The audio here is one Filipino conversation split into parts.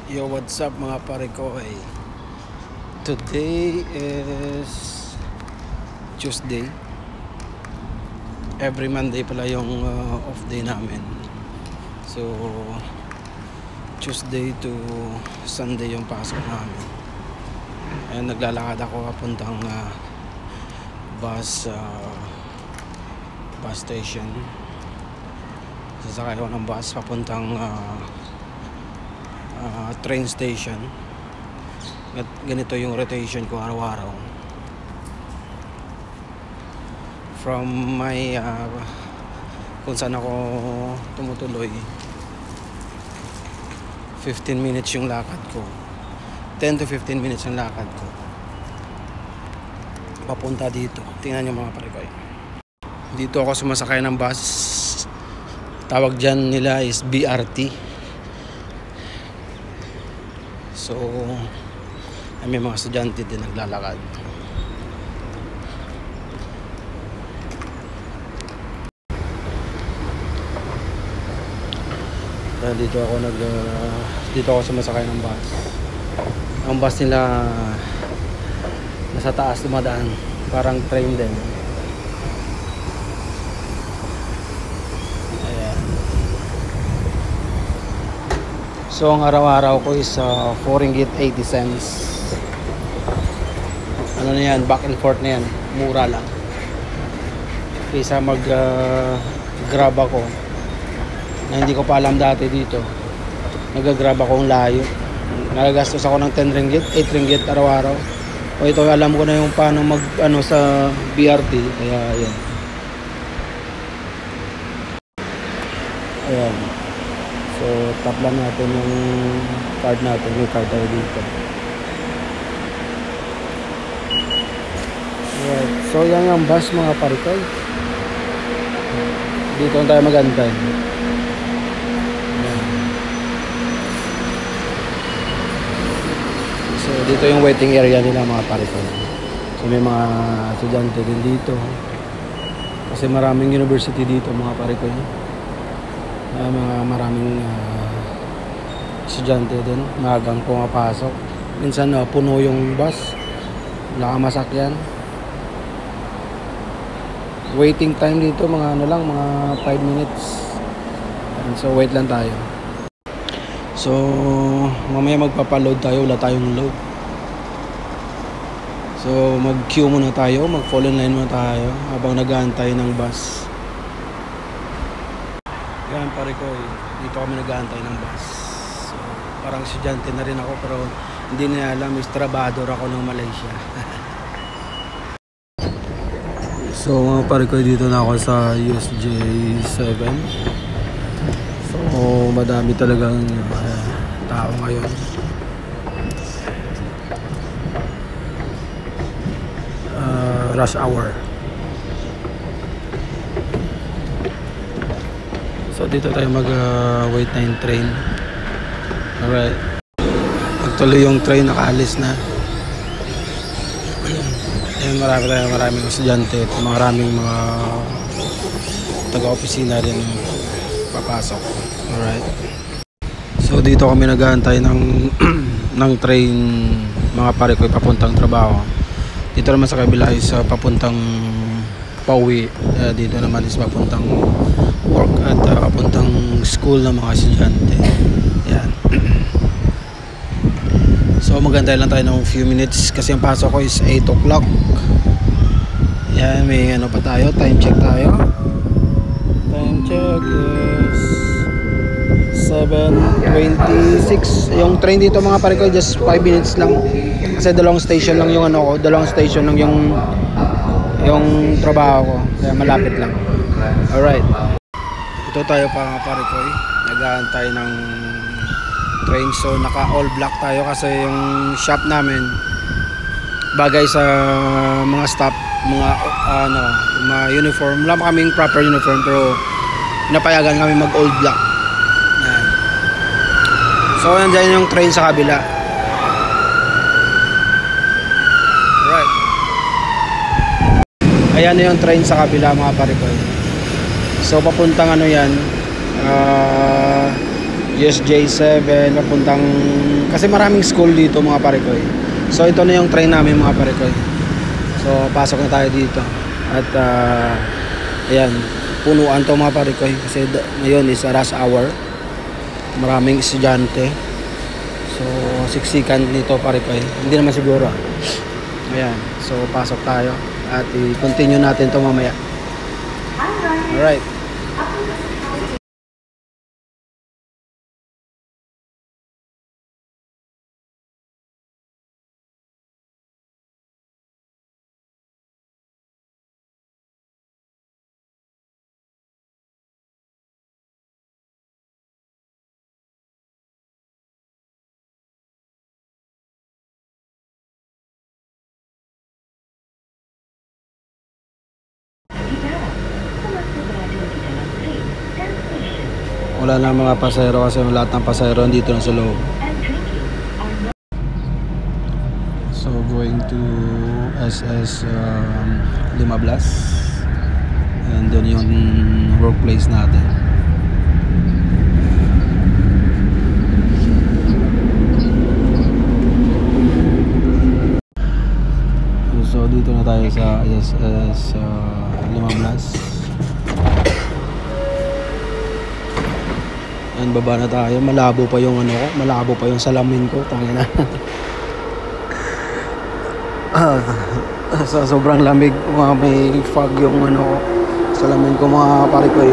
Yo, what's up mga pare ko? Today is Tuesday. Every Monday pala yung off day namin. So Tuesday to Sunday yung pasok namin. And naglalakad ako papuntang bus station. Sasakay ako ng bus papuntang train station. At ganito yung rotation ko araw-araw from my kung saan ako tumutuloy. 15 minutes yung lakad ko, 10 to 15 minutes yung lakad ko papunta dito. Tingnan nyo mga parekoy, dito ako sumasakay ng bus. Tawag dyan nila is BRT. So may mga estudyante din naglalakad. Dito ako sumasakay ng bus. Ang bus nila nasa taas dumadaan, parang train din. Ayan. So ang araw-araw ko is 4 ringgit 80 cents. Ano na yan, back and forth na yan, mura lang. Kaysa mag grab ako na hindi ko pa alam dati dito. Nag-grab ako ng layo, nagagastos ako ng 10 ringgit, 8 ringgit araw-araw. O ito, alam ko na yung paano mag sa BRT. Kaya ayan, ayan. So tap lang natin yung card natin. May card tayo dito. Alright. So yan yung bus mga parikoy. Dito tayo magantay. So dito yung waiting area nila mga parikoy. So may mga estudyante din dito. Kasi maraming university dito mga parikoy. Maraming estudyante din, magang pumapasok. Minsan puno yung bus, wala kang masakyan. Waiting time dito mga mga 5 minutes. And so wait lang tayo. So mamaya magpapaload tayo, wala tayong load. So mag-queue muna tayo, mag-fall in line muna tayo habang nag-aantay ng bus. Yan pare ko, dito kami nag-aantay ng bus. So parang estudyante na rin ako, pero hindi na alam, is trabador ako ng Malaysia. So mga pare ko, dito na ako sa USJ7. So madami talagang tao ngayon. Rush hour. So dito tayo mag-wait na yung train. Alright. Actually yung train nakaalis na. Ayan, maraming estudyante at maraming mga taga-opisina rin papasok. Alright. So dito kami nag-aantay ng train mga pare ko papuntang trabaho. Dito naman sa kabila is papuntang pauwi. Dito naman is papuntang work at papuntang school ng mga estudyante. Yan. So magantay lang tayo ng few minutes kasi ang pasok ko is 8 o'clock. Yan, may ano pa tayo, time check tayo. Time check is 7:26. Yung train dito mga pare ko just 5 minutes lang. Kasi dalawang station lang yung dalawang station lang yung trabaho ko. Kaya malapit lang. Alright. Ito tayo pa pare ko, nag-aantay ng train. So naka all black tayo kasi yung shop namin bagay sa mga staff, mga uniform. Wala pa kaming proper uniform pero napayagan kami mag all black. Yan. So nandiyan yung train sa kabila. Right. Ayan na yung train sa kabila mga pare ko. So papuntang yan, GSJ7 papuntang, kasi maraming school dito mga parikoy. So ito na yung train namin mga parikoy. So pasok na tayo dito. At ayan, punuan to mga parikoy kasi ngayon is rush hour. Maraming estudyante. So siksikan nito parikoy. Hindi naman siguro. Ayan, so pasok tayo at i-continue natin to mamaya. Alright. Wala na mga pasahero kasi lahat ng pasahero dito na sa loob. So going to SS Limablas, and doon yung workplace natin. So dito na tayo sa SS Limablas. Yan, baba na tayo. Malabo pa yung ano ko, malabo pa yung salamin ko, tangina. Sa sobrang lamig, may fog yung ano ko, salamin ko mga parikoy.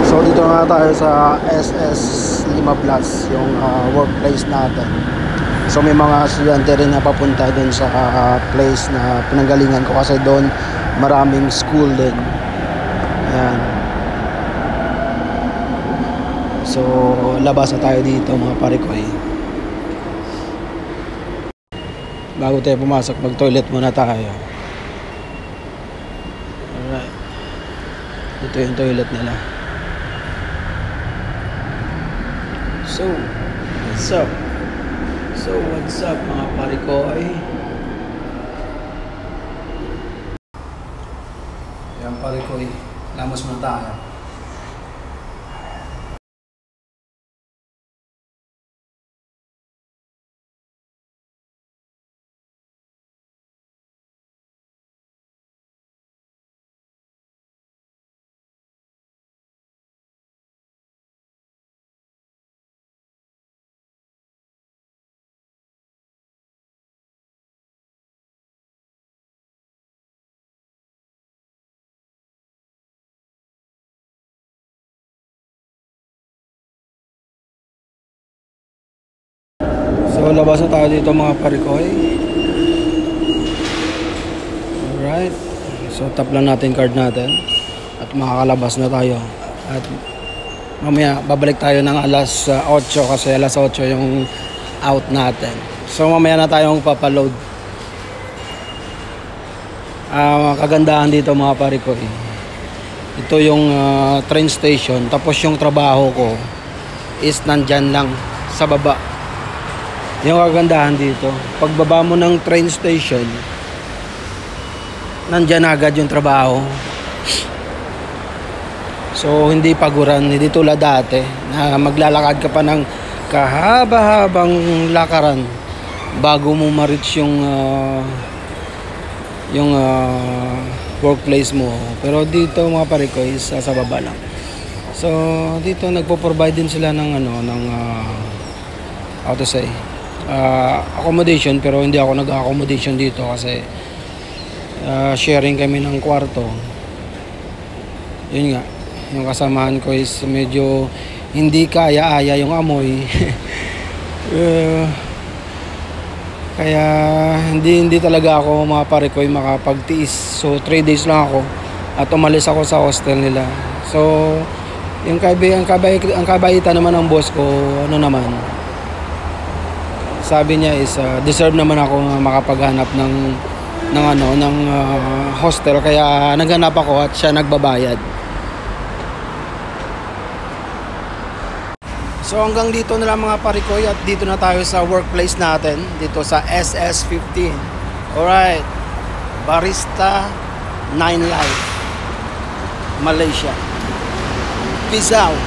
So dito na tayo sa SS Limablas, yung workplace natin. So may mga estudyante rin na papunta dun sa place na pinanggalingan ko kasi doon maraming school din. Ayan. So labas na tayo dito mga parikoy. Bago tayo pumasok, mag toilet muna tayo. Alright. Ito yung toilet nila. So what's up mga parikoy? Yan parikoy, lamos muna tayo. So labas na tayo dito mga parikoy. Alright. So tap lang natin card natin at makakalabas na tayo. At mamaya babalik tayo ng alas 8 kasi alas 8 yung out natin. So mamaya na tayong papaload. Kagandahan dito mga parikoy, ito yung train station, tapos yung trabaho ko is nandyan lang sa baba. Yung kagandahan dito, pagbaba mo ng train station, nandyan agad yung trabaho. So hindi paguran, hindi tulad dati na maglalakad ka pa ng kahaba-habang lakaran bago mo ma-reach yung workplace mo. Pero dito mga parikoy, sa baba lang. So dito nagpo-provide din sila ng how to say, accommodation, pero hindi ako nag-accommodation dito kasi sharing kami ng kwarto. Yun nga, yung kasamahan ko is medyo hindi kaya-aya yung amoy. Kaya hindi talaga ako mga parikoy makapagtiis. So 3 days lang ako at umalis ako sa hostel nila. So yung kabaitan naman ng boss ko, ano naman, sabi niya is deserve naman ako makapaghanap ng hostel, kaya naghanap ako at siya nagbabayad. So hanggang dito na lang mga parikoy, at dito na tayo sa workplace natin dito sa SS15. Alright, Barista 9 Life, Malaysia. Peace out.